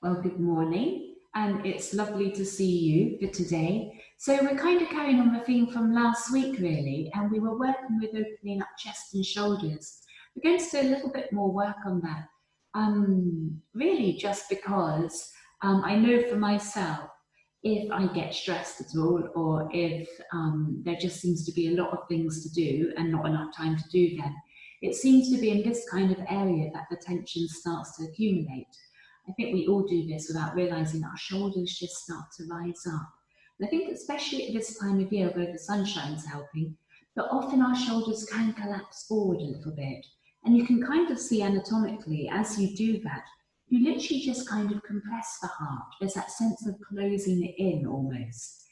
Well, good morning, and it's lovely to see you for today. So we're kind of carrying on the theme from last week, really, and we were working with opening up chest and shoulders. We're going to do a little bit more work on that, really just because I know for myself, if I get stressed at all, or if there just seems to be a lot of things to do and not enough time to do them, it seems to be in this kind of area that the tension starts to accumulate. I think we all do this without realizing our shoulders just start to rise up. And I think especially at this time of year where the sunshine's helping, but often our shoulders can collapse forward a little bit. And you can kind of see anatomically as you do that, you literally just kind of compress the heart. There's that sense of closing it in almost.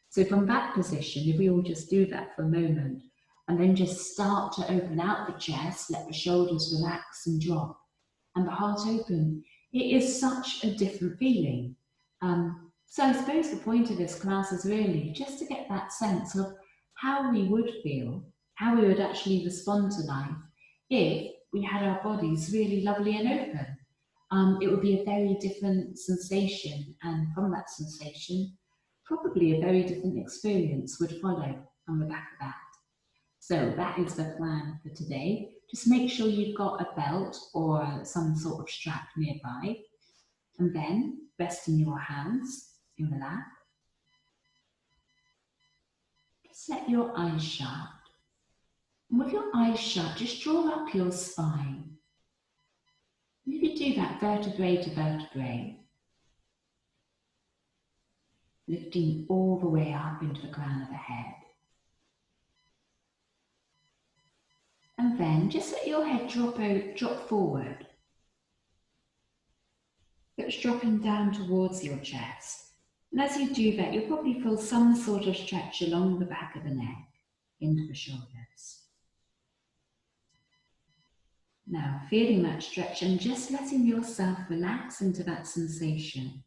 So from that position, if we all just do that for a moment, and then just start to open out the chest, let the shoulders relax and drop, and the heart open, it is such a different feeling. So I suppose the point of this class is really just to get that sense of how we would feel, how we would actually respond to life if we had our bodies really lovely and open. It would be a very different sensation, and from that sensation, probably a very different experience would follow on the back of that. So that is the plan for today. Just make sure you've got a belt or some sort of strap nearby, and then resting your hands in the lap. Just let your eyes shut. And with your eyes shut, just draw up your spine. You can do that vertebrae to vertebrae, lifting all the way up into the crown of the head. And then just let your head drop forward. It's dropping down towards your chest. And as you do that, you'll probably feel some sort of stretch along the back of the neck, into the shoulders. Now, feeling that stretch and just letting yourself relax into that sensation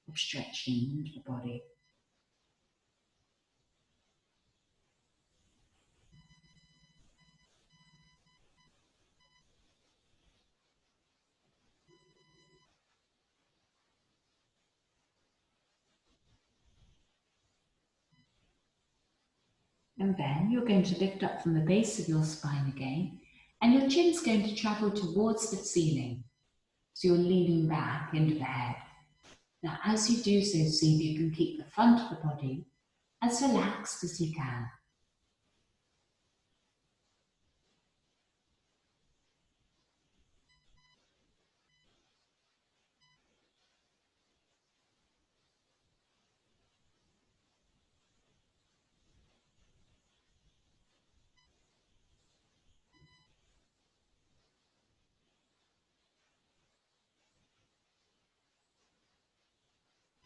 of stretching into the body. And then you're going to lift up from the base of your spine again, and your chin's going to travel towards the ceiling. So you're leaning back into the head. Now, as you do so, see if you can keep the front of the body as relaxed as you can.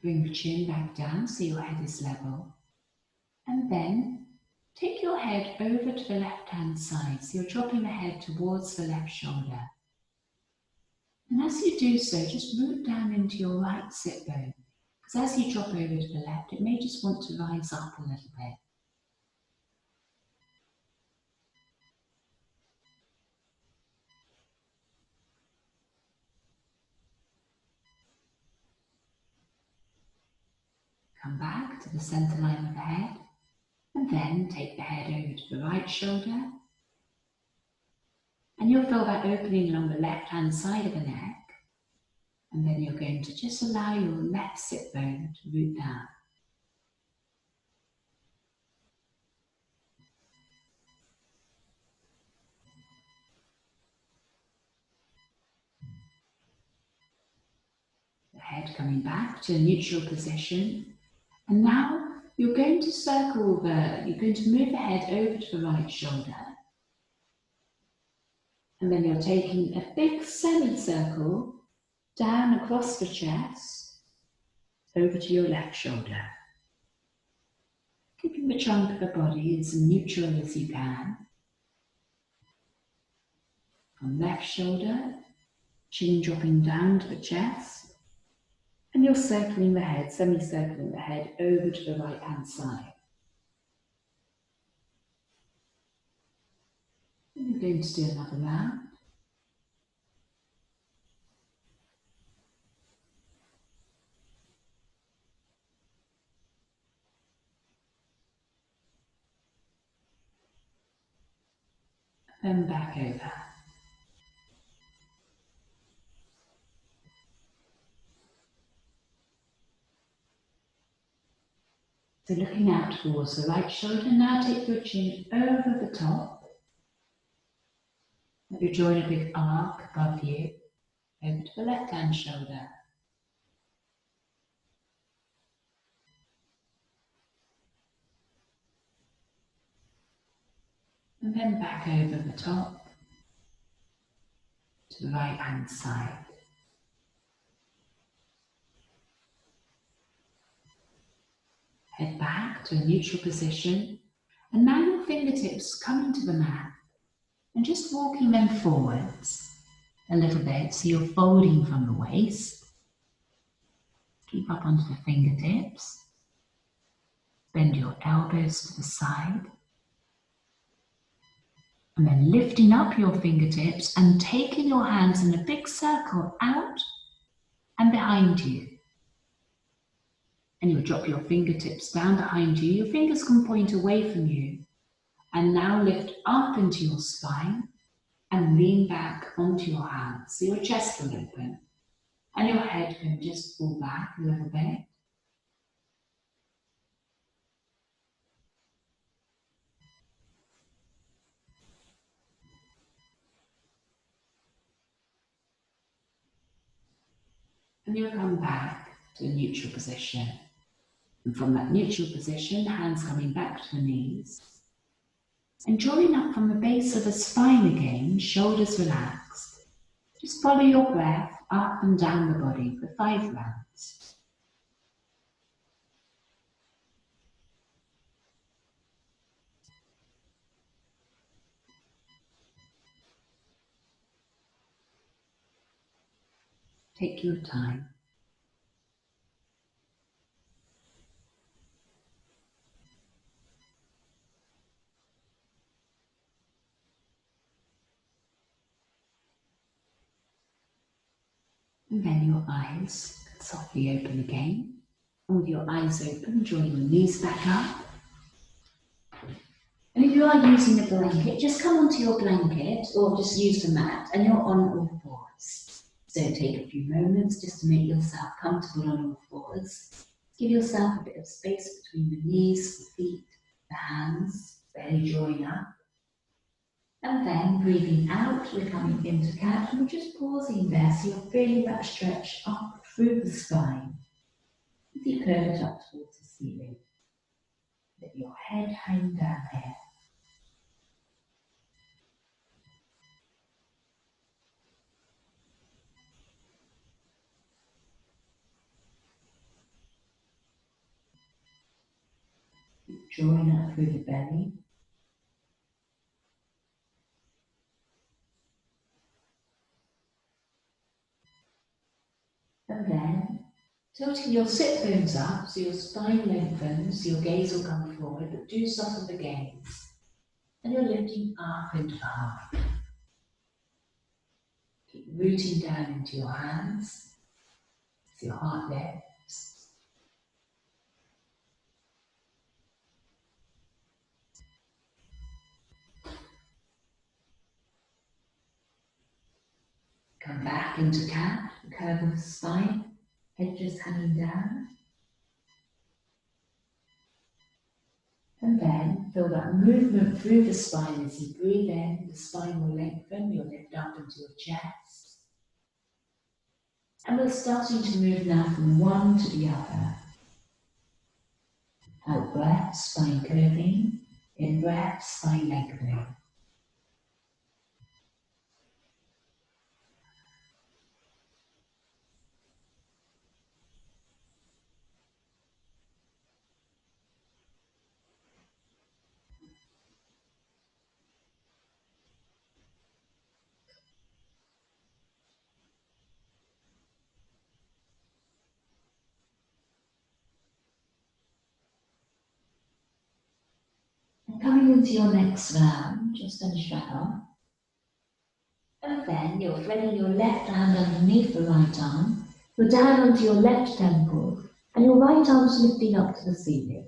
Bring the chin back down so your head is level. And then take your head over to the left-hand side. So you're dropping the head towards the left shoulder. And as you do so, just root down into your right sit bone. Because as you drop over to the left, it may just want to rise up a little bit. Come back to the center line of the head. And then take the head over to the right shoulder. And you'll feel that opening along the left-hand side of the neck. And then you're going to just allow your left sit bone to root down. The head coming back to a neutral position. And now you're going to move the head over to the right shoulder. And then you're taking a big semicircle down across the chest, over to your left shoulder. Keeping the trunk of the body as neutral as you can. From left shoulder, chin dropping down to the chest. And you're circling the head, semicircling the head over to the right hand side. And you're going to do another round. Then back over. So looking out towards the right shoulder, now take your chin over the top. Let you join a big arc above you, over to the left hand shoulder. And then back over the top to the right hand side. Head back to a neutral position, and now your fingertips come into the mat and just walking them forwards a little bit so you're folding from the waist. Keep up onto the fingertips. Bend your elbows to the side. And then lifting up your fingertips and taking your hands in a big circle out and behind you. And you'll drop your fingertips down behind you. Your fingers can point away from you. And now lift up into your spine and lean back onto your hands. So your chest will open and your head can just fall back a little bit. And you'll come back to a neutral position. And from that neutral position, hands coming back to the knees. And drawing up from the base of the spine again, shoulders relaxed. Just follow your breath up and down the body for 5 rounds. Take your time. And then your eyes can softly open again. And with your eyes open, draw your knees back up. And if you are using a blanket, just come onto your blanket or just use the mat and you're on all fours. So take a few moments just to make yourself comfortable on all fours. Give yourself a bit of space between the knees, the feet, the hands, belly drawing up. And then breathing out, we're coming into cat and we're just pausing there so you're feeling that stretch up through the spine. As you curve it up towards the ceiling. Let your head hang down here. Keep drawing up through the belly. And then tilting your sit bones up so your spine lengthens, your gaze will come forward, but do soften the gaze. And you're lifting up into the heart. Keep rooting down into your hands as your heart lifts. Come back into cat, the curve of the spine, head just hanging down. And then feel that movement through the spine as you breathe in, the spine will lengthen, you'll lift up into your chest. And we're starting to move now from one to the other. Out breath, spine curving. In breath, spine lengthening. And coming into your next round, just finish that off. And then you're threading your left hand underneath the right arm. You're down onto your left temple, and your right arm's lifting up to the ceiling.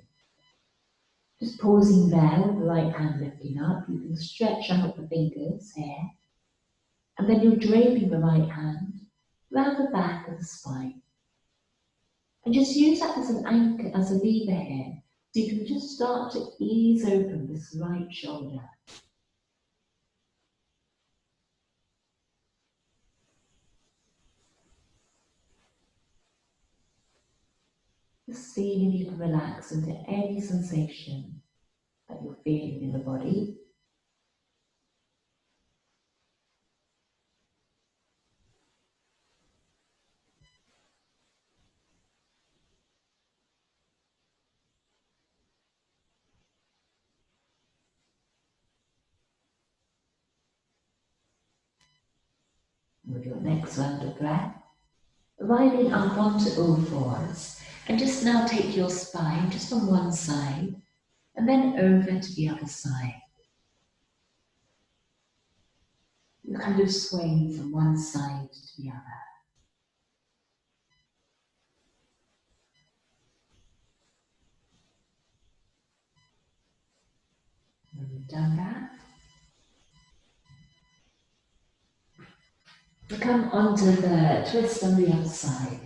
Just pausing there with the right hand lifting up, you can stretch out the fingers here, and then you're draping the right hand round the back of the spine. And just use that as an anchor, as a lever here, so you can just start to ease open this right shoulder. Just seeing if you can relax into any sensation that you're feeling in the body. With your next round of breath, rising up onto all fours, and just now take your spine just on one side, and then over to the other side. You're kind of swaying from one side to the other. When you've done that, you come onto the twist on the other side.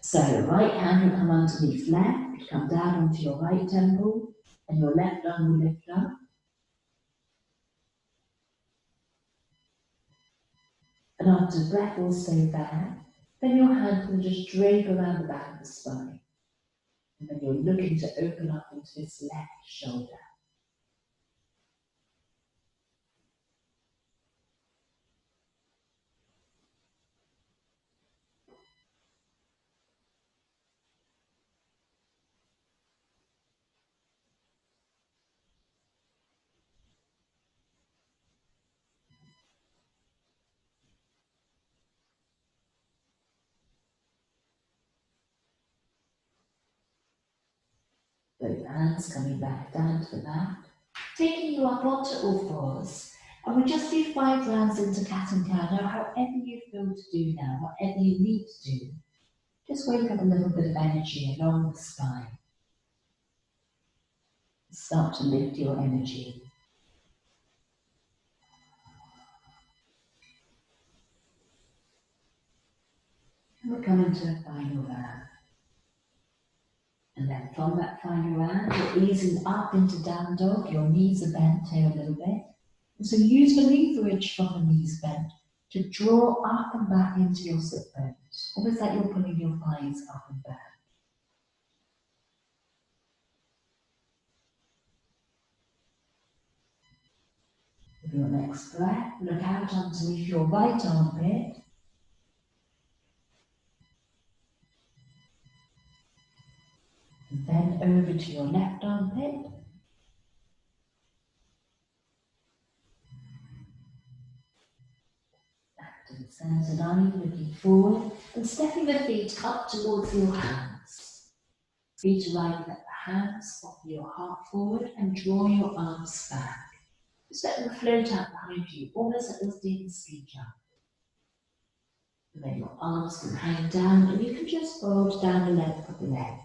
So right hand will come underneath left, come down onto your right temple, and your left arm will lift up. And after breath will stay there, then your hand will just drape around the back of the spine. And then you're looking to open up into this left shoulder. Both hands coming back down to the mat, taking you up onto all fours. And we just do 5 rounds into cat and cow. Now, however you feel to do now, whatever you need to do, just wake up a little bit of energy along the spine. Start to lift your energy. And we're coming to a final round. And then from that final round, you're easing up into down dog. Your knees are bent here a little bit. And so use the leverage from the knees bent to draw up and back into your sit bones. Almost like you're pulling your thighs up and back. With your next breath, look out underneath your right armpit. And then over to your left armpit. Back to the center line, looking forward and stepping the feet up towards your hands. Feet arriving at the hands, pop your heart forward and draw your arms back. Just let them float out behind you, almost like you're doing a ski jump. And then your arms can hang down and you can just fold down the length of the legs.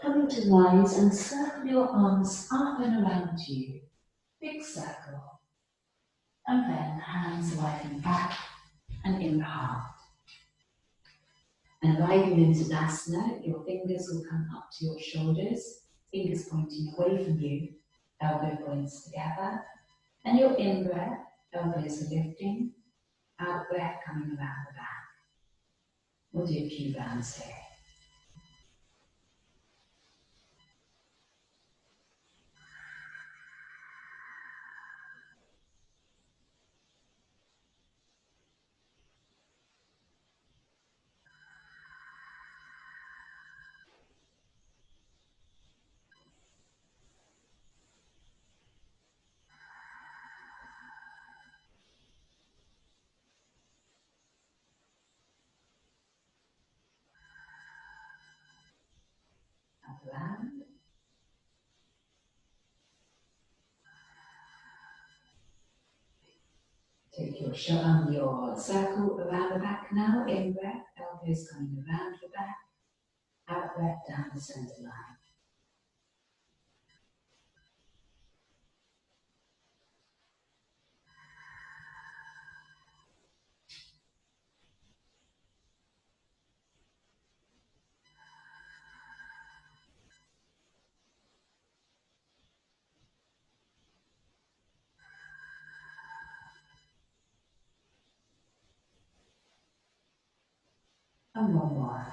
Coming to rise and circle your arms up and around you. Big circle. And then hands widen back and in the heart. And arriving into Dasana, your fingers will come up to your shoulders, fingers pointing away from you, elbow points together. And your in-breath, elbows are lifting, out-breath coming around the back. We'll do a few rounds here. Up round. Take your circle around the back now. In breath, elbows coming around the back. Out breath, down the center line. And one more.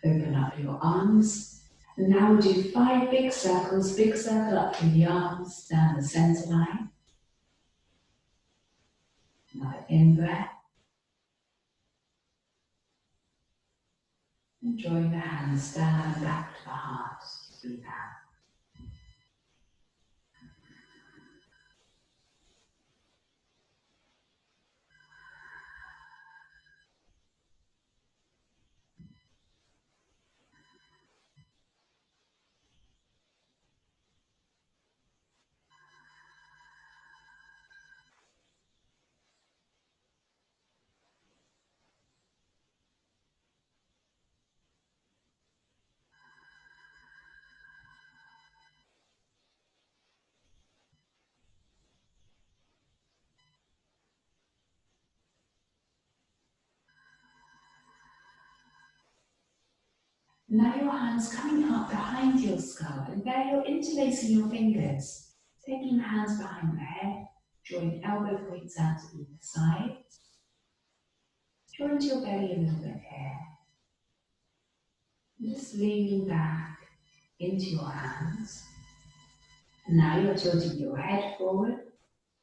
Open up your arms. And now we'll do 5 big circles. Big circle up through the arms, down the center line. Another in breath. And drawing the hands down and back to the heart. Breathe out. Now your hands coming up behind your skull, and there you're interlacing your fingers, taking the hands behind the head, drawing elbow points out to either side. Draw into your belly a little bit here. And just leaning back into your hands. And now you're tilting your head forward,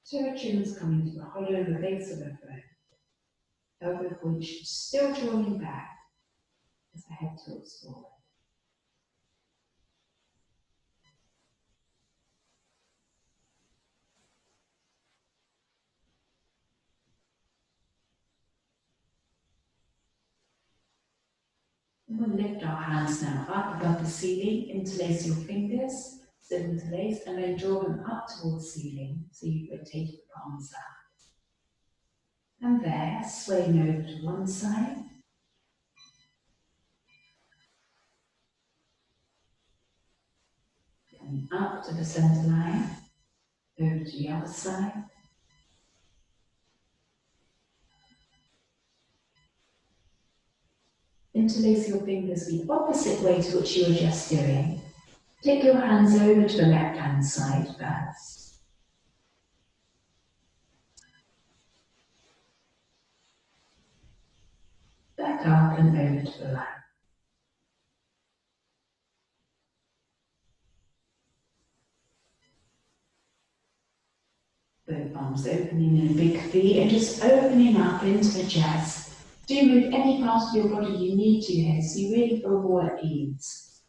so your chin is coming to the hollow of the base of the throat. Elbow points still drawing back as the head tilts forward. And we'll lift our hands now up above the ceiling, interlace your fingers, still interlace, and then draw them up towards the ceiling, so you rotate the palms out. And there, swaying over to one side. Coming up to the center line, over to the other side. Interlace your fingers the opposite way to which you were just doing. Take your hands over to the left-hand side first. Back up and over to the right. Both arms opening in a big V and just opening up into the chest. Do move any part of your body you need to here, so you really feel more at ease.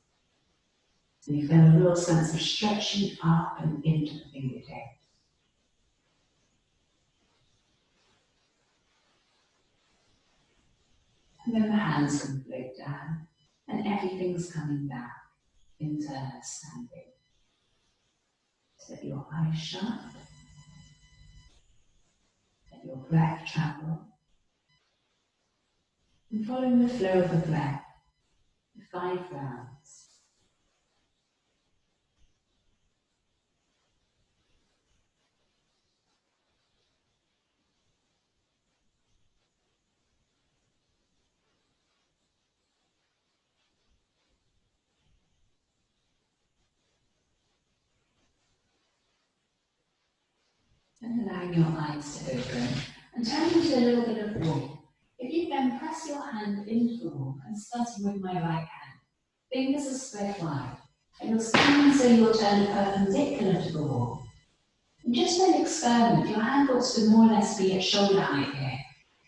So you feel a real sense of stretching up and into the fingertips. And then the hands can float down, and everything's coming back into standing. Set your eyes shut. Let your breath travel. And following the flow of the breath, the 5 rounds. And allowing your eyes to open and turning to a little bit of warmth. If you then press your hand into the wall and starting with my right hand, fingers are spread wide, and you're standing so you'll turn perpendicular to the wall. And just an experiment, your hand wants to more or less be at shoulder height here.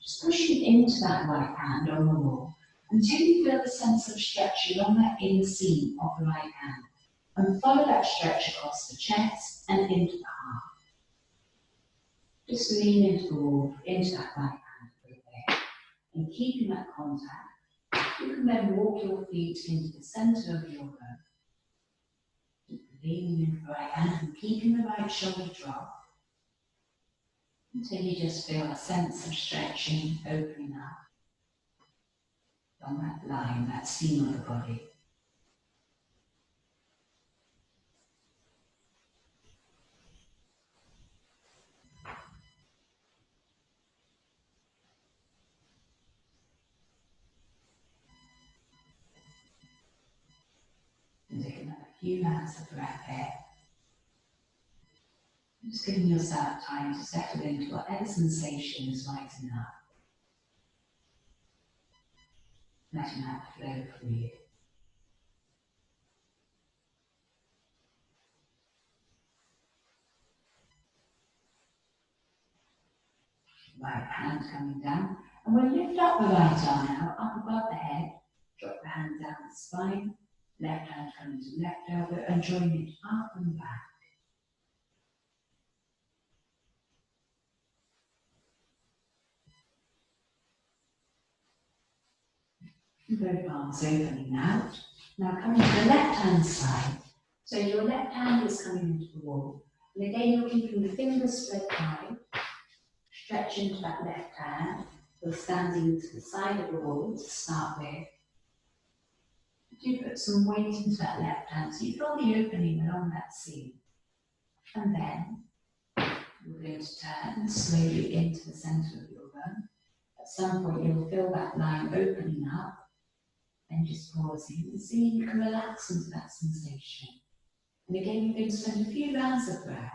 Just pushing into that right hand on the wall until you feel the sense of stretch along that inner seam of the right hand. And follow that stretch across the chest and into the heart. Just lean into the wall, into that right hand over there. And keeping that contact, you can then walk your feet into the center of your room. Leaning into the right hand and keeping the right shoulder drop until you just feel a sense of stretching, opening up on that line, that seam of the body. And taking a few rounds of breath here. Just giving yourself time to settle into whatever sensation is right enough. Letting that flow through you. Right hand coming down. And we'll lift up the right arm now, up above the head. Drop the hand down the spine. Left hand coming to left elbow and join it up and back. Both arms opening out. Now coming to the left hand side. So your left hand is coming into the wall. And again you're keeping the fingers spread wide. Stretch into that left hand. You're standing to the side of the wall to start with. Do put some weight into that left hand so you feel the opening along that seam. And then you're going to turn slowly into the centre of your run. At some point you'll feel that line opening up. And just pausing and seeing you can relax into that sensation. And again, you're going to spend a few rounds of breath.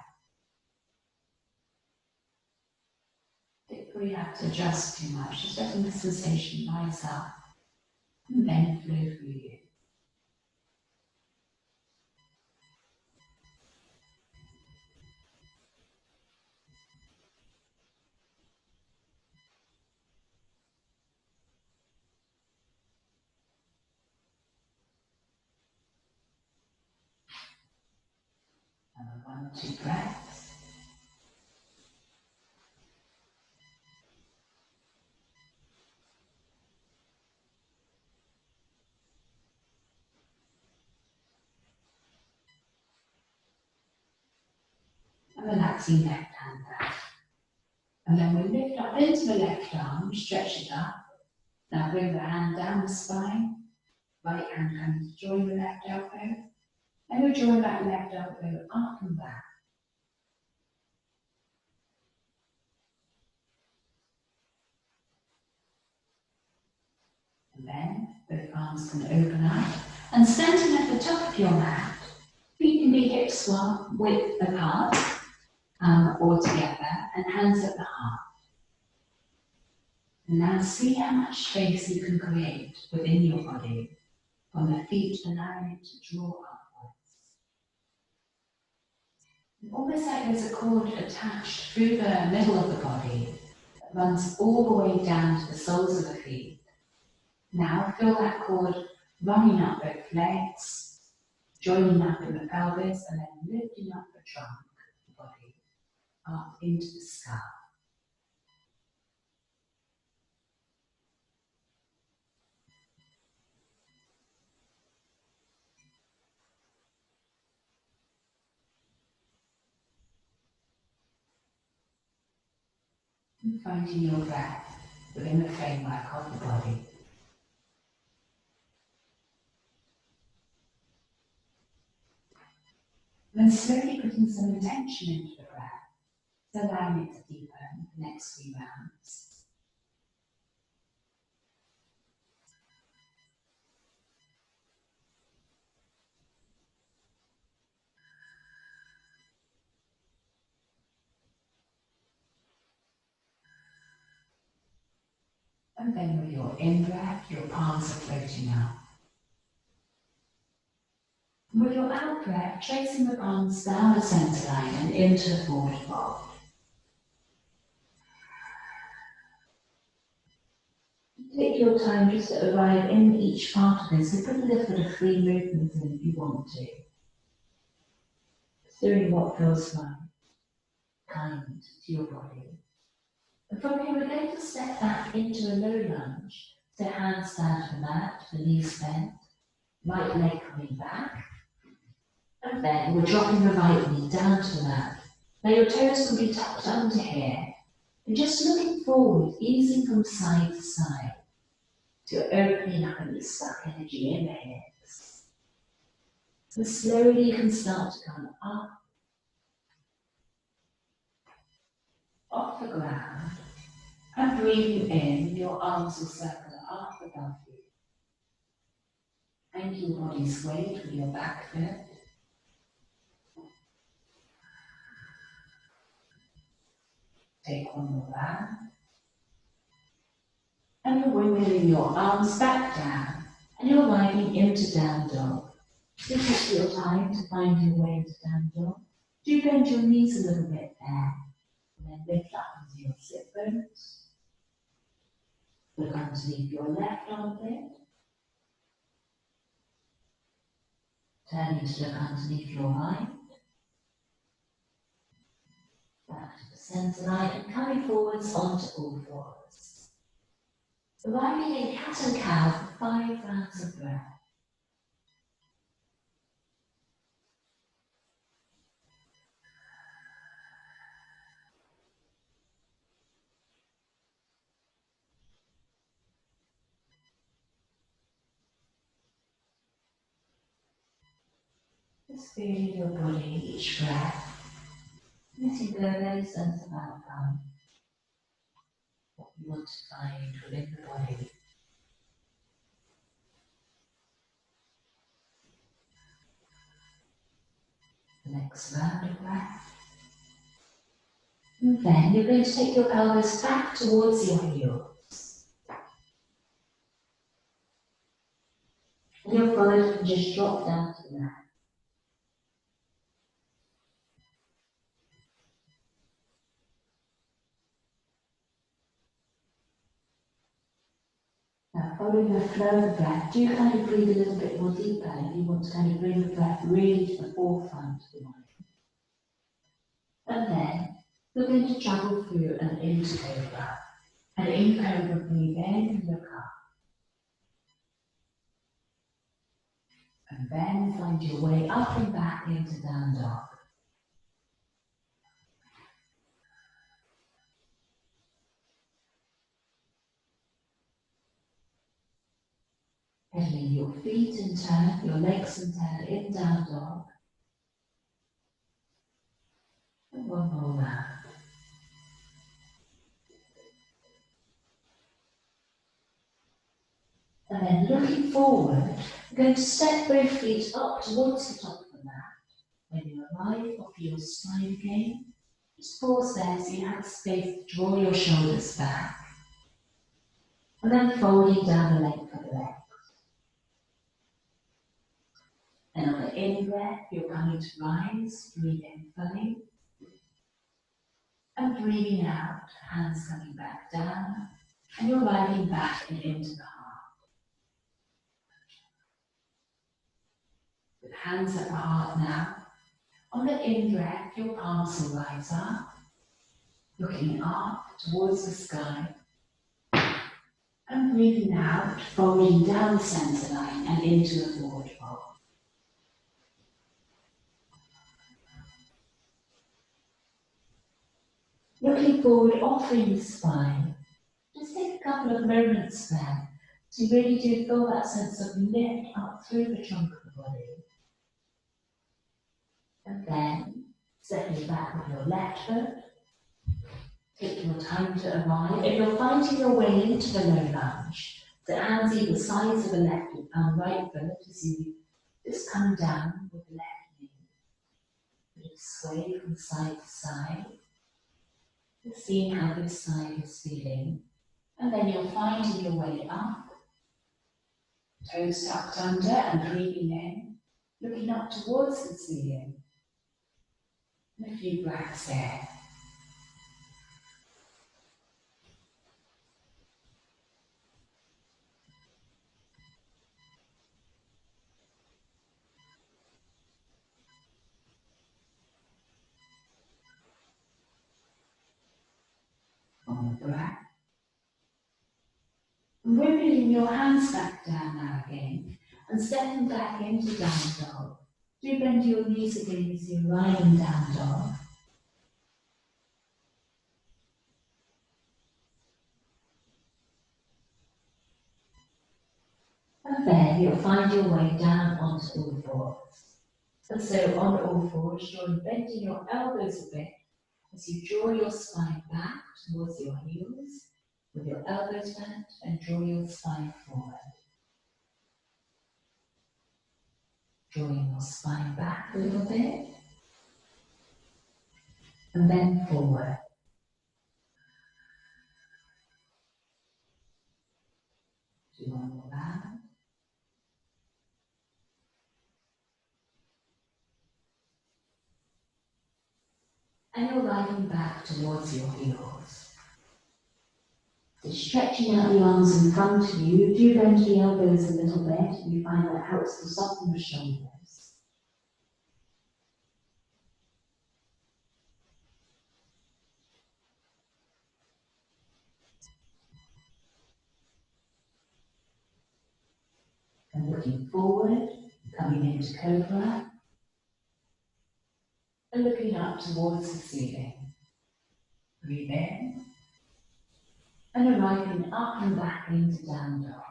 Before you have to adjust too much, just letting the sensation rise up and then flow through you. Another 1 or 2 breaths. And relaxing left hand back. And then we lift up into the left arm, stretch it up. Now bring the hand down the spine. Right hand comes to join the left elbow. And we'll join that left elbow up and back. And then both arms can open up and standing at the top of your mat, feet can be hip width apart or together and hands at the heart. And now see how much space you can create within your body from the feet allowing it to draw upwards. And almost like there's a cord attached through the middle of the body that runs all the way down to the soles of the feet. Now feel that cord running up both legs, joining up in the pelvis, and then lifting up the trunk of the body up into the sky. And finding your breath within the framework of the body. Then slowly putting some intention into the breath, allowing it to deepen the next few rounds. And then with your in-breath, your palms are floating up. With your out-breath, tracing the palms down the centre line and into the forward fold. Take your time just to arrive in each part of this, so put a little bit of free movement in if you want to. Doing what feels right, kind to your body. And from here, we're going to step back into a low lunge. So hands down to the mat, the knees bent, right leg coming back. And then we're dropping the right knee down to the mat. Now your toes can be tucked under here. And just looking forward, easing from side to side. So you're opening up any stuck energy in the hips. And slowly you can start to come up, off the ground. And breathing in, your arms will circle up above you. Anchor your body's weight with your back foot. Take one more round. And you're wiggling your arms back down. And you're riding into down dog. So take your time to find your way into down dog. Do bend your knees a little bit there. And then lift up into your sit bones. Look underneath your left armpit. Turning to look underneath your right. Back to the centre line and coming forwards onto all fours. Arriving in cat and cow for 5 rounds of breath. Just feeling your body each breath. Letting go of any sense of outcome. What you want to find within the body. The next round of breath. And then you're going to take your pelvis back towards your heels. And your foot can just drop down to the mat. Now, following the flow of the breath, do you kind of breathe a little bit more deeper if you want to kind of bring the breath really to the forefront of the mind. And then we're going to travel through an into cobra. And in cobra, breathe in and look up. And then find your way up and back into down dog. Pedaling your feet in turn, your legs in turn, in down dog. And one more round. And then looking forward, we're going to step both feet up towards the top of the mat. When you arrive, offer your spine again. Just pause there so you have space to draw your shoulders back. And then folding down the length of the leg. And on the in-breath, you're coming to rise, breathe in fully. And breathing out, hands coming back down. And you're riding back and into the heart. With hands at the heart now. On the in-breath, your palms will rise up, looking up towards the sky. And breathing out, folding down the centre line and into a forward fold. Looking forward, offering the spine. Just take a couple of moments there so you really do feel that sense of lift up through the trunk of the body. And then, stepping back with your left foot. Take your time to arrive. If you're finding your way into the low lunge, the hands either sides of the left and right foot as you just come down with the left knee. Just sway from side to side. Just seeing how this side is feeling. And then you're finding your way up. Toes tucked under and breathing in. Looking up towards the ceiling. And a few breaths there. On the breath. And wiggling your hands back down now again and stepping back into down dog. Do bend your knees again as you lie in down dog. And then you'll find your way down onto all fours. And so on all fours, you're bending your elbows a bit as you draw your spine back towards your heels, with your elbows bent, and draw your spine forward. Drawing your spine back a little bit, and then forward. Do one more round. And you're riding back towards your heels. So stretching out the arms in front of you, do bend the elbows a little bit, and you find that helps to soften the shoulders. And looking forward, coming into cobra, and looking up towards the ceiling. Breathe in, and arriving up and back into down dog.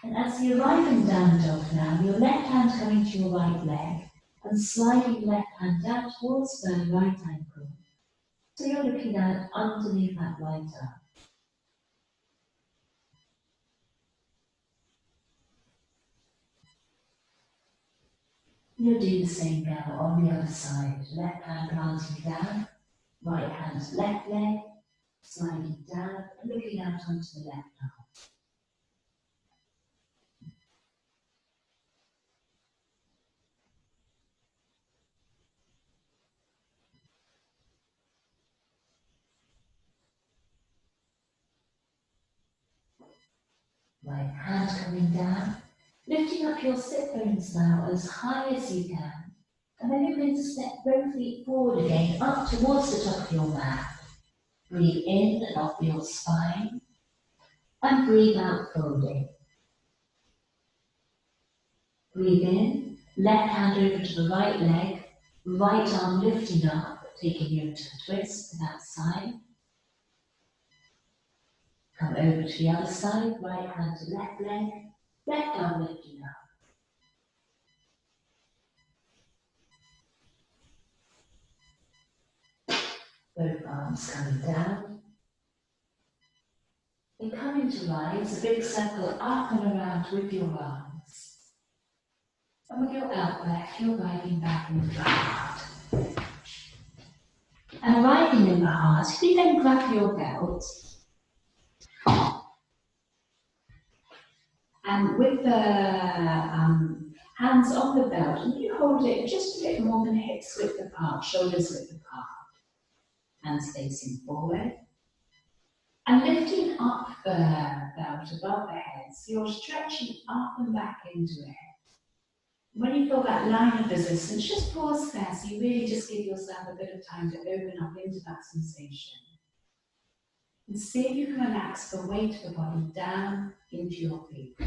And as you arrive in down dog now, your left hand coming to your right leg, and sliding left hand down towards the right ankle. So you're looking out underneath that right arm. You'll do the same now on the other side. Left hand planting down, right hand left leg, sliding down and looking out onto the left arm. Right hand coming down, lifting up your sit bones now as high as you can. And then you're going to step both feet forward again, up towards the top of your mat. Breathe in and off your spine, and breathe out folding. Breathe in, left hand over to the right leg, right arm lifting up, taking you into a twist to that side. Come over to the other side, right hand to left leg, left arm lifting up. Both arms coming down. Then come into rise, a big circle up and around with your arms. And with your out breath, you're riding back into the heart. And arriving in the heart, if you then grab your belt, and with the hands on the belt, and you hold it just a bit more than hips width apart, shoulders width apart. Hands facing forward. And lifting up the belt above the head, so you're stretching up and back into it. When you feel that line of resistance, just pause there, so you really just give yourself a bit of time to open up into that sensation. And see if you can relax the weight of the body down into your feet.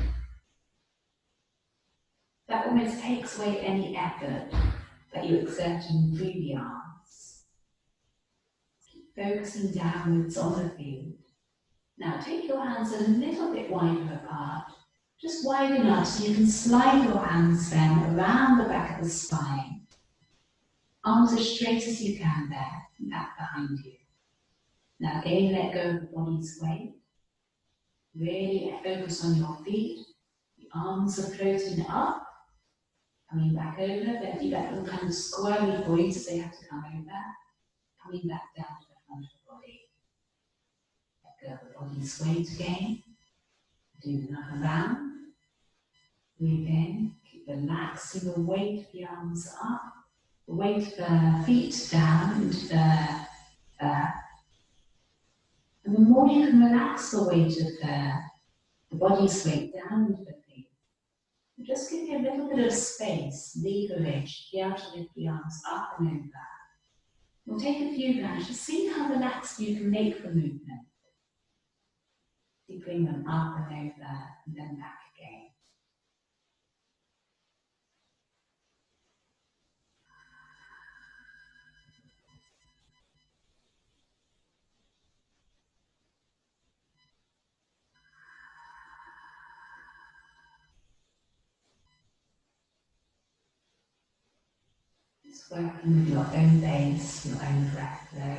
That almost takes away any effort that you exert through the arms. Keep focusing downwards on the feet. Now take your hands a little bit wider apart, just wide enough so you can slide your hands then around the back of the spine. Arms as straight as you can there, and back behind you. Now again, let go of the body's weight. Really focus on your feet. The arms are floating up, coming back over, then do that little kind of squirmy point as they have to come over, coming back down to the front of the body. Let go of the body's weight again. Do another round. Breathe in, keep relaxing the weight of the arms up, the weight of the feet down into the earth. And the more you can relax the weight of the body's weight down into the feet, just give you a little bit of space, leverage, be able to lift the arms up and over. We'll take a few rounds, just see how relaxed you can make the movement. You bring them up and over and then back again. Just working with your own pace, your own breath flow.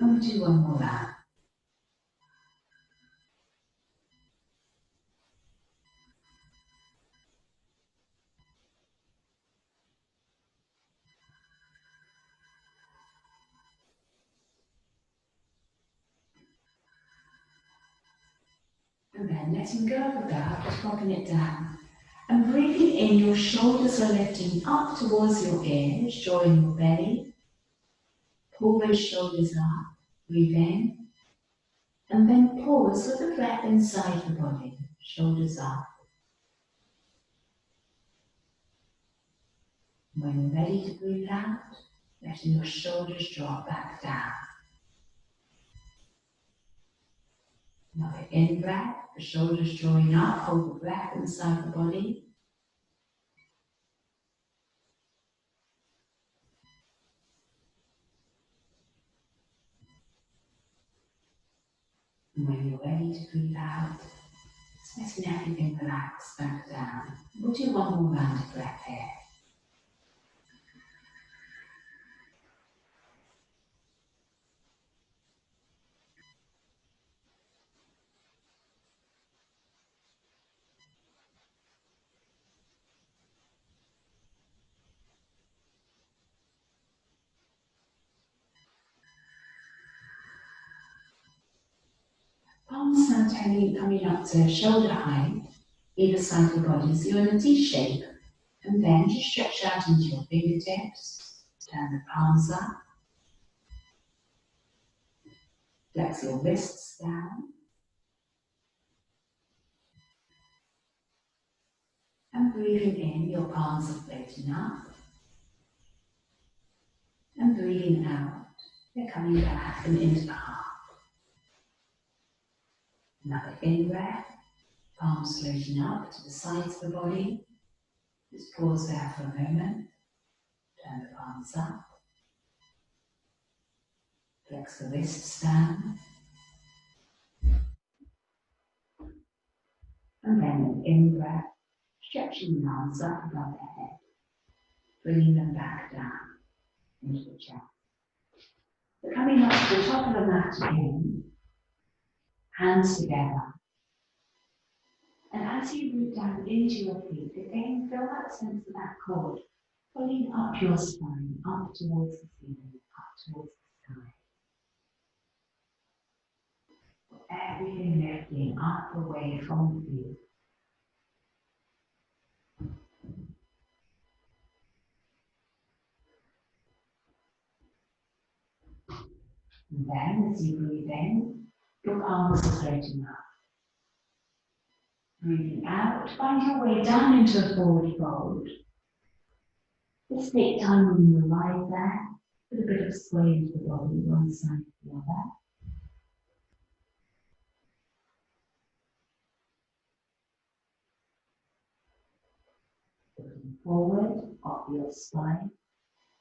And we'll do one more round. And then letting go of that, just dropping it down. And breathing in, your shoulders are lifting up towards your ears, drawing your belly. Pull those shoulders up, breathe in. And then pause with the breath inside the body, shoulders up. When you're ready to breathe out, letting your shoulders drop back down. Another in breath, the shoulders drawing up, hold the breath inside the body. And when you're ready to breathe out, just letting everything relax back down. We'll do one more round of breath here. Palms now coming up to shoulder height, either side of the body, so you're in a D shape. And then just stretch out into your fingertips, turn the palms up, flex your wrists down, and breathing in, your palms are floating up, and breathing out, they're coming back and into the heart. Another in breath, palms floating up to the sides of the body. Just pause there for a moment, turn the palms up, flex the wrists down, and then an in breath, stretching the arms up above the head, bringing them back down into the chest. So coming up to the top of the mat again, hands together. And as you root down into your feet, again feel that sense of that cord pulling up your spine, up towards the ceiling, up towards the sky. Everything lifting up away from the feet. And then as you breathe in, your palms are floating up. Breathing out, find your way down into a forward fold. Just take time when you arrive there, put a bit of sway into the body, one side to the other. Looking forward, up your spine,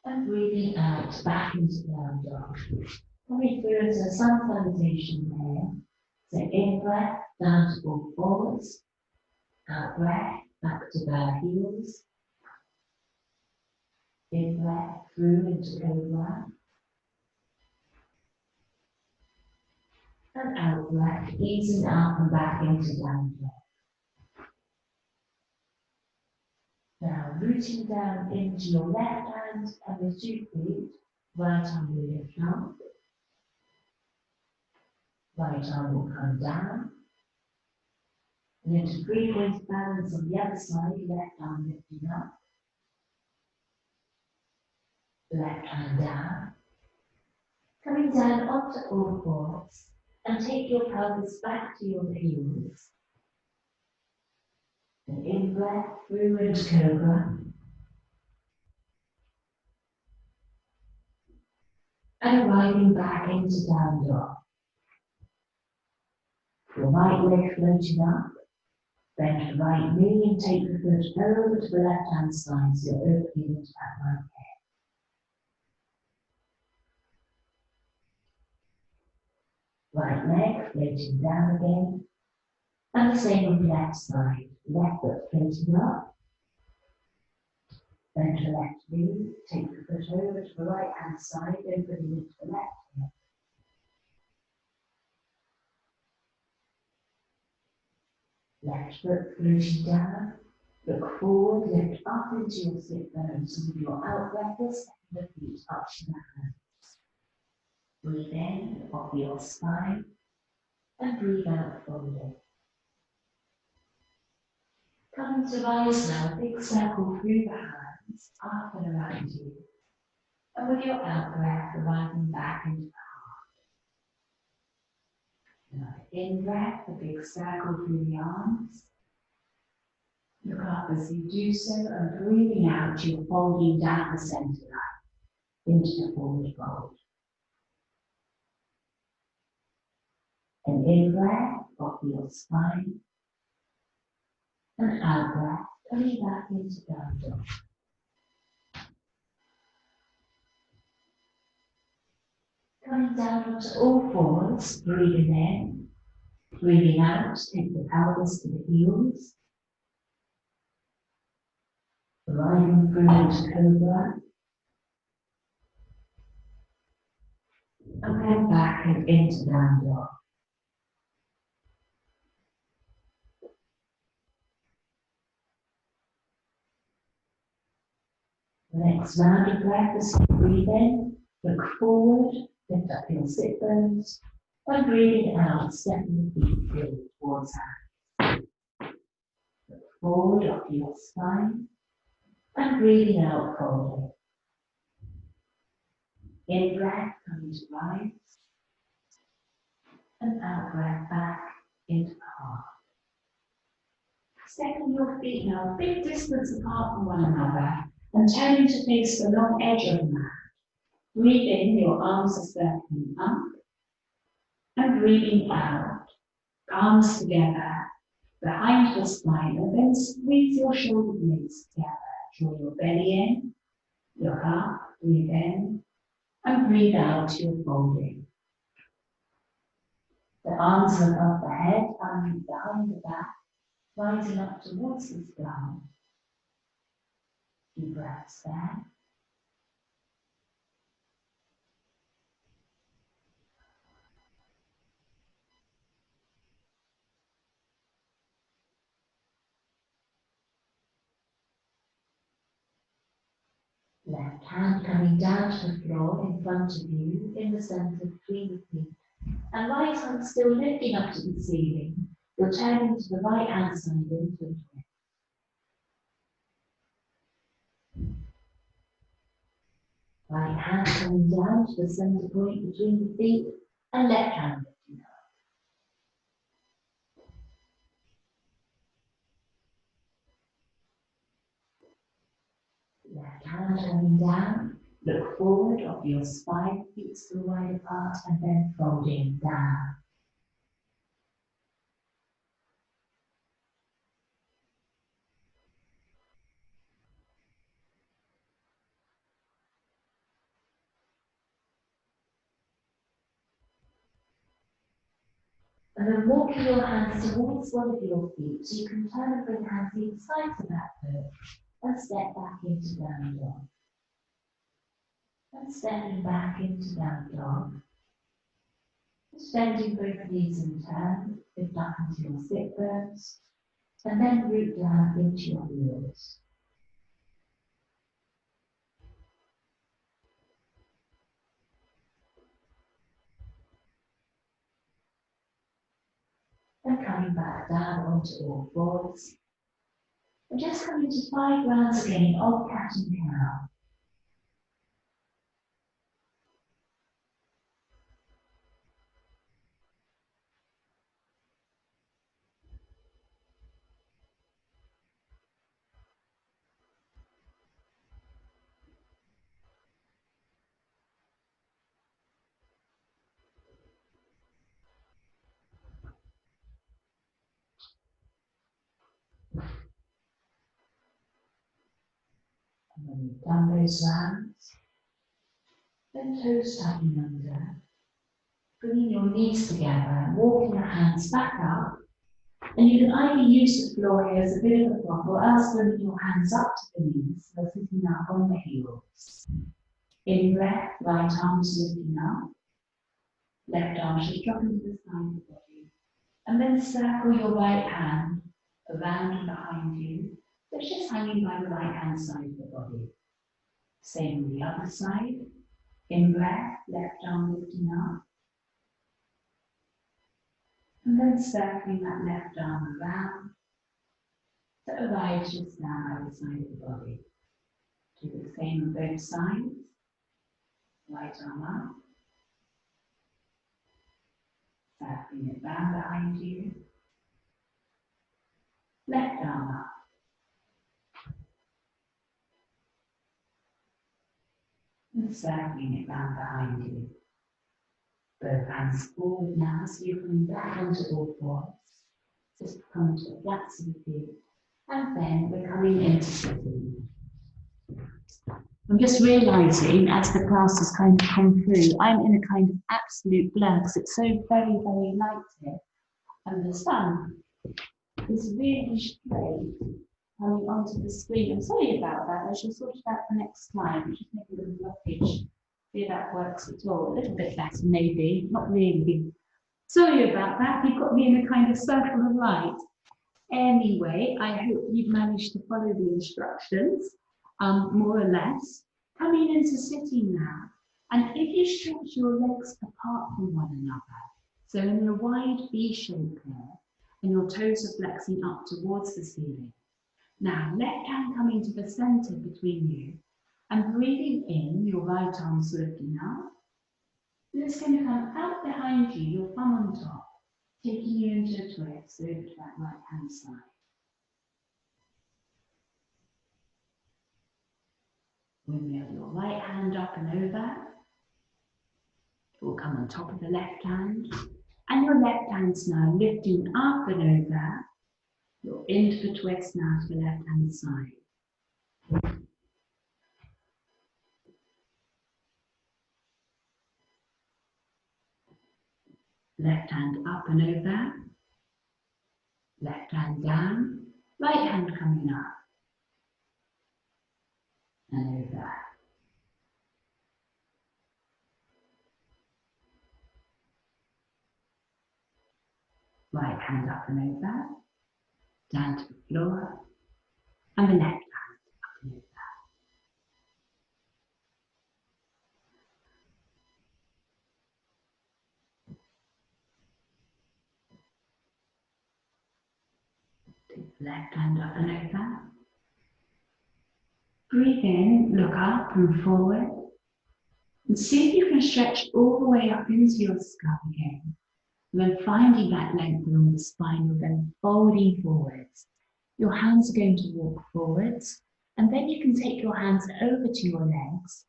and breathing out back into down dog. Coming through into some salutation here. So in breath, down to all forwards. Out breath, back to bare heels. In breath, through into cobra. And out breath, easing up and back into down dog. Now rooting down into your left hand and the 2 feet, right arm will lift up, right arm will come down, and then to 3-point balance on the other side, left arm lifting up, left hand down, coming down onto all fours, and take your pelvis back to your heels. And in breath through into cobra, and arriving back into down dog. Your right leg floating up, bend the right knee and take the foot over to the left hand side so you're opening into that right right leg floating down again. And the same on the left side. Left foot floating up. Then to the left knee, take the foot over to the right hand side, opening into the left hip. Left foot floating down. Look forward, lift up into your sit bones, and with your out breath, step the feet up to the hands. Breathe in off your spine, and breathe out folding. Coming to rise now, big circle through the hands, up and around you. And with your out breath, arriving back into the heart. Now, in breath, a big circle through the arms. Look up as you do so, and breathing out, you're folding down the center line into the forward fold. And in breath, off your spine. And out breath, coming back into down dog. Coming down onto all fours, breathing in, breathing out, take the pelvis to the heels. Riding through into cobra. And then back and into down dog. The next round of breath as you breathe in, look forward, lift up your sit bones, and breathing out, stepping the feet forward towards hands. Look forward up your spine, and breathing out, folding. In breath, coming to rise, and out breath back into the heart. Stepping your feet now a big distance apart from one another, and turning to face the long edge of the mat. Breathe in, your arms are circling up, and breathing out, palms together, behind the spine, and then squeeze your shoulder blades together. Draw your belly in, look up, breathe in, and breathe out, you're folding. The arms are above the head, and behind the back, rising up towards the sky. Few breaths there. Left hand coming down to the floor in front of you, in the center between the feet. And right hand still lifting up to the ceiling. You're turning to the right hand side into the twist. Right hand coming down to the center point between the feet, and left hand lifting up. Left hand coming down, look forward off your spine, feet still wide apart, and then folding down. And then walking your hands towards one of your feet, so you can turn and bring hands either side to that foot, and step back into down dog. And stepping back into down dog. Just bending both knees in turn, lift up into your sit bones, and then root down into your heels. And coming back down onto all fours. And just coming to 5 rounds again of cat and cow. And when you've done those rounds, then toes tucking under. bringing your knees together and walking your hands back up. And you can either use the floor here as a bit of a block or else bring your hands up to the knees, so sitting up on the heels. In breath, right arms lifting up, left arm just dropping to the side of the body. And then circle your right hand around and behind you. So it's just hanging by the right hand side of the body. Same on the other side. In breath, left arm lifting up. And then circling that left arm around to arrive just now by the side of the body. Do the same on both sides. Right arm up. Circling it round behind you. Left arm up. And circling it round behind you. Both hands forward now, so you're coming back onto all fours. Just come to the flats of the feet. And then we're coming into sitting. I'm just realising as the class has kind of come through, I'm in a kind of absolute blur because it's so very, very light here. And the sun is really straight coming onto the screen. I'm sorry about that. I shall sort it out for next time. Just make a little blockage. See if that works at all. A little bit better, maybe. Not really. Sorry about that. You've got me in a kind of circle of light. Anyway, I hope you've managed to follow the instructions, more or less. Coming into sitting now. And if you stretch your legs apart from one another, so in a wide V shape here, and your toes are flexing up towards the ceiling. Now, left hand coming to the center between you, and breathing in, your right arm lifting up. It's going to come out behind you, your thumb on top, taking you into a twist over to that right hand side. Windmill your right hand up and over. It will come on top of the left hand. And your left hand's now lifting up and over. You're into the twist now to the left hand side. Left hand up and over. Left hand down. Right hand coming up. And over. Right hand up and over. Down to the floor. And the left hand up and over. Take the left hand up and over. Breathe in, look up and forward. And see if you can stretch all the way up into your scalp again. And then finding that length along the spine, you're then folding forwards. Your hands are going to walk forwards. And then you can take your hands over to your legs.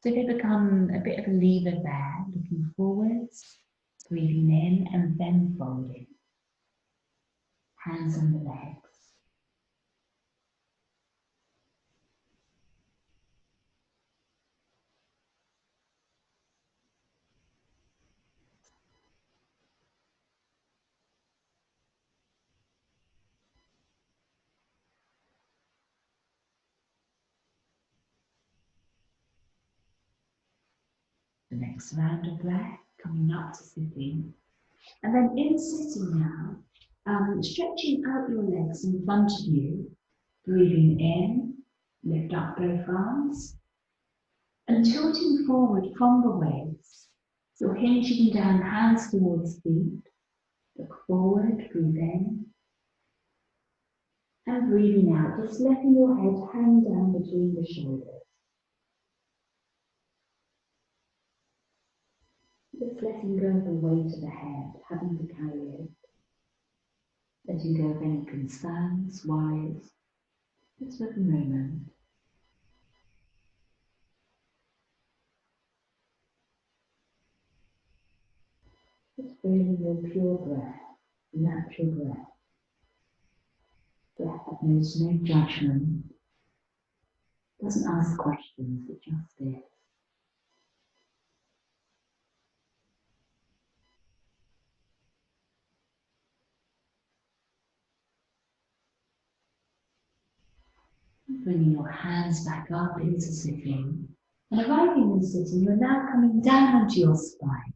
So they become a bit of a lever there, looking forwards, breathing in and then folding. Hands on the legs. The next round of breath, coming up to sitting. And then in sitting now, stretching out your legs in front of you, breathing in, lift up both arms, and tilting forward from the waist. You're hinging down, hands towards feet. Look forward, breathe in, and breathing out, just letting your head hang down between the shoulders. Just letting go of the weight of the head, having to carry it. Letting go of any concerns, worries, just for the moment. Just feeling your pure breath, natural breath. Breath that knows no judgment, doesn't ask questions, it just is. Bringing your hands back up into sitting. And arriving in sitting, you're now coming down onto your spine.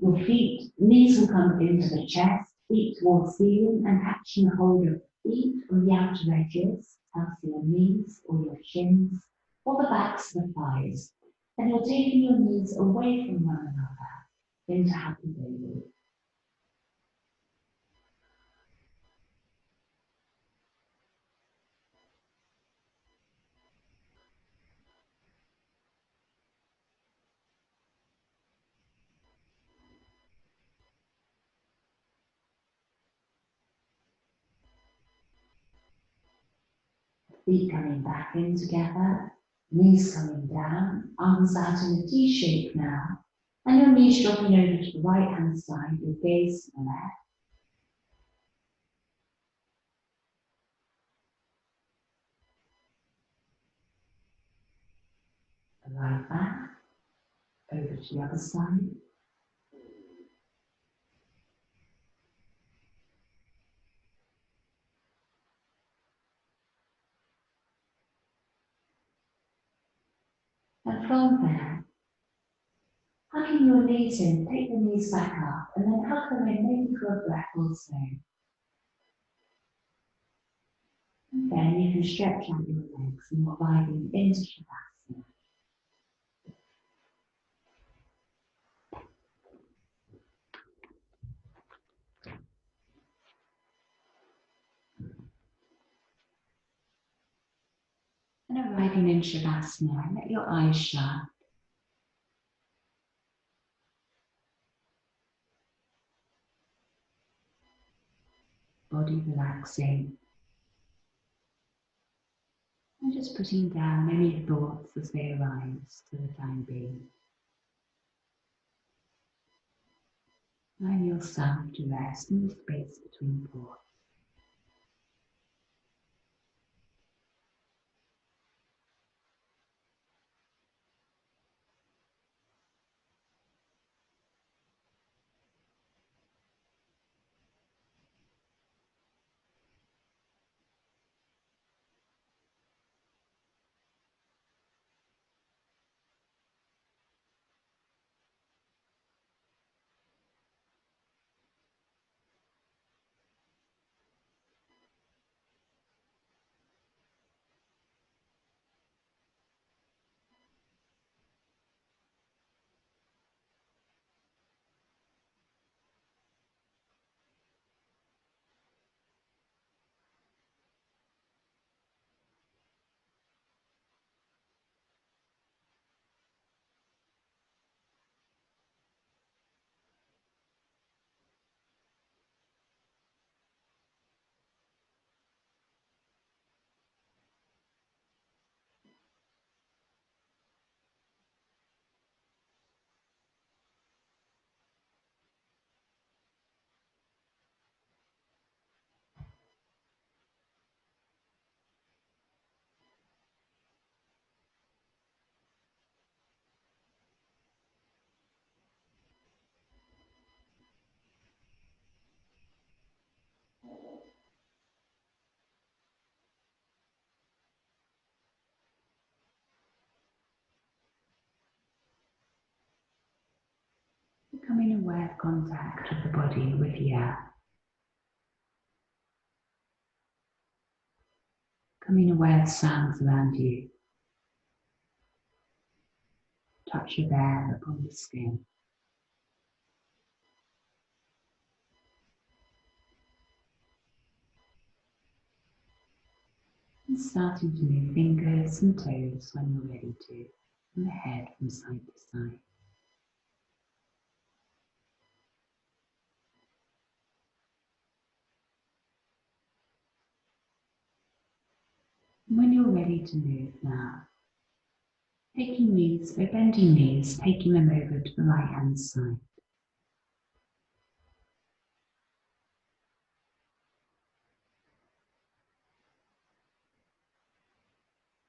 Your feet, knees will come into the chest, feet towards ceiling, and catching hold of feet on the outer edges, as your knees or your shins, or the backs of the thighs. And you're taking your knees away from one another into happy baby. Feet coming back in together, knees coming down, arms out in a T shape now, and your knees dropping over to the right hand side, your gaze to the left. Arrive back, over to the other side. And from there, hugging your knees in, take the knees back up, and then hug them in, maybe for a breath or so. And then you can stretch out your legs and you're arriving into Shavasana. And arriving in Shavasana, let your eyes shut. Body relaxing. And just putting down any thoughts as they arise for the time being. Allowing yourself to rest in the space between thoughts. Becoming aware of contact with the body with the earth. Becoming aware of sounds around you. Touch of air upon the skin. And starting to move fingers and toes when you're ready to, and the head from side to side. And when you're ready to move now, taking knees or bending knees, taking them over to the right hand side.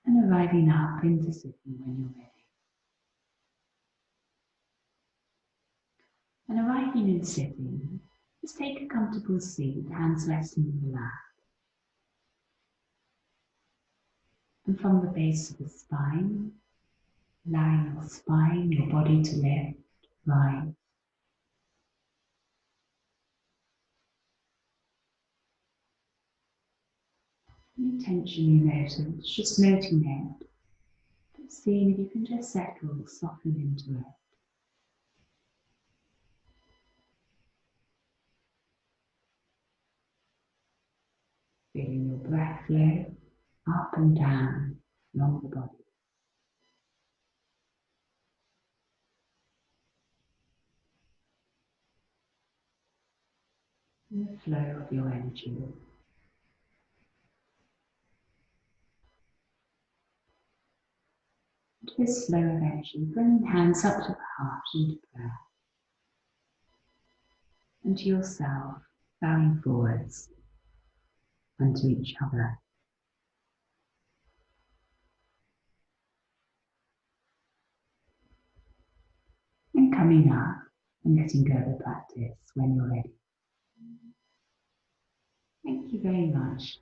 And arriving up into sitting when you're ready. And arriving in sitting, just take a comfortable seat, hands resting in your lap. And from the base of the spine, allowing your spine, your body to lift, rise. Any tension you notice, just noting it, but seeing if you can just settle, soften into it. Feeling your breath flow up and down along the body. And the flow of your energy. To this flow of energy, bring hands up to the heart into prayer. And to yourself, bowing forwards and to each other. And coming up and letting go of the practice when you're ready. Thank you very much.